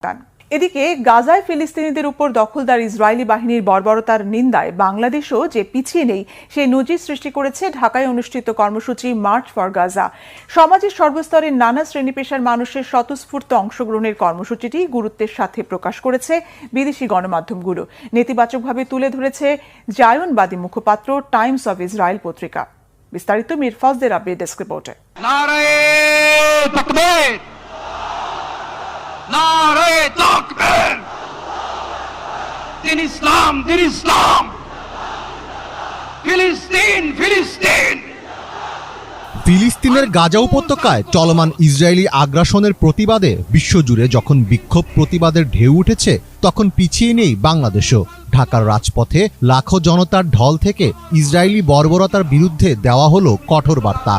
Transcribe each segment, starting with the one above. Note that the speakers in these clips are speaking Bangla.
প্রত্যান। এদিকে গাজায় ফিলিস্তিনিদের উপর দখলদার ইসরায়েলি বাহিনীর বর্বরতার নিন্দায় বাংলাদেশও যে পিছিয়ে নেই সেই নজির সৃষ্টি করেছে ঢাকায় অনুষ্ঠিত কর্মসূচি মার্চ ফর গাজা। সমাজের সর্বস্তরের নানা শ্রেণী পেশার মানুষের স্বতঃস্ফূর্ত অংশগ্রহণের কর্মসূচিটি গুরুত্বের সাথে প্রকাশ করেছে বিদেশি গণমাধ্যমগুলো। নেতিবাচকভাবে তুলে ধরেছে জায়নবাদী মুখপাত্র টাইমস অব ইসরায়েল পত্রিকা। বিস্তারিত মীর ফজদের আপডেট ডেস্ক রিপোর্টে। নারায়ে তাকবীর, দিন ইসলাম, দিন ইসলাম, ফিলিস্তিন, ফিলিস্তিন। ফিলিস্তিনের গাজা উপত্যকায় চলমান ইসরায়েলি আগ্রাসনের প্রতিবাদে বিশ্বজুড়ে যখন বিক্ষোভ প্রতিবাদের ঢেউ উঠেছে, তখন পিছিয়ে নেই বাংলাদেশও। ঢাকার রাজপথে লাখো জনতার ঢল থেকে ইসরায়েলি বর্বরতার বিরুদ্ধে দেওয়া হলো কঠোর বার্তা।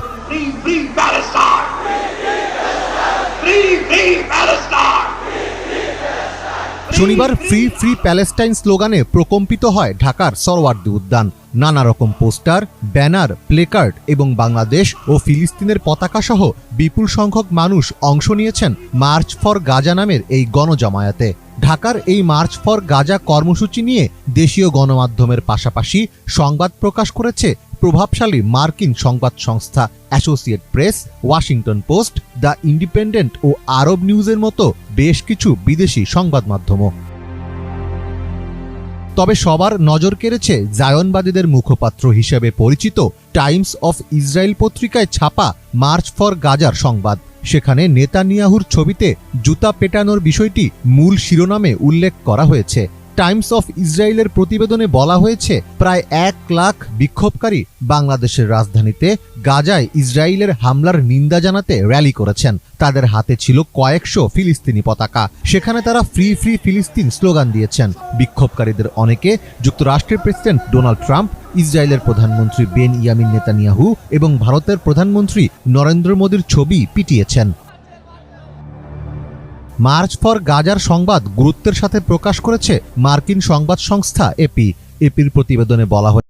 শনিবার ফ্রি ফ্রি প্যালেস্টাইন স্লোগানে প্রকম্পিত হয় ঢাকার সরওয়ার্দী উদ্যান। নানা রকম পোস্টার, ব্যানার, প্লেকার্ড এবং বাংলাদেশ ও ফিলিস্তিনের পতাকা সহ বিপুল সংখ্যক মানুষ অংশ নিয়েছেন মার্চ ফর গাজা নামের এই গণজামায়াতে। ঢাকার এই মার্চ ফর গাজা কর্মসূচি নিয়ে দেশীয় গণমাধ্যমের পাশাপাশি সংবাদ প্রকাশ করেছে প্রভাবশালী মার্কিন সংবাদ সংস্থা Associated Press, Washington Post, the Independent ও আরব নিউজের মতো বেশ কিছু বিদেশি সংবাদ মাধ্যমও। তবে সবার নজর কেড়েছে জায়নবাদীদের মুখপাত্র হিসেবে পরিচিত টাইমস অফ ইসরায়েল পত্রিকায় ছাপা মার্চ ফর গাজার সংবাদ। সেখানে নেতানিয়াহুর ছবিতে জুতা পেটানোর বিষয়টি মূল শিরোনামে উল্লেখ করা হয়েছে। টাইমস অফ ইসরায়েলের প্রতিবেদনে বলা হয়েছে, প্রায় 1 লাখ বিক্ষোভকারী বাংলাদেশের রাজধানীতে গাজায় ইসরায়েলের হামলার নিন্দা জানাতে র্যালি করেছেন। তাদের হাতে ছিল কয়েকশো ফিলিস্তিনি পতাকা। সেখানে তারা ফ্রি ফ্রি ফিলিস্তিন স্লোগান দিয়েছেন। বিক্ষোভকারীদের অনেকে যুক্তরাষ্ট্রের প্রেসিডেন্ট ডোনাল্ড ট্রাম্প, ইসরায়েলের প্রধানমন্ত্রী বেনইয়ামিন নেতানিয়াহু এবং ভারতের প্রধানমন্ত্রী নরেন্দ্র মোদীর ছবি পিটিয়েছেন। মার্চ ফর গাজার সংবাদ গুরুত্বের সাথে প্রকাশ করেছে মার্কিন সংবাদ সংস্থা এপির প্রতিবেদনে বলা হয়,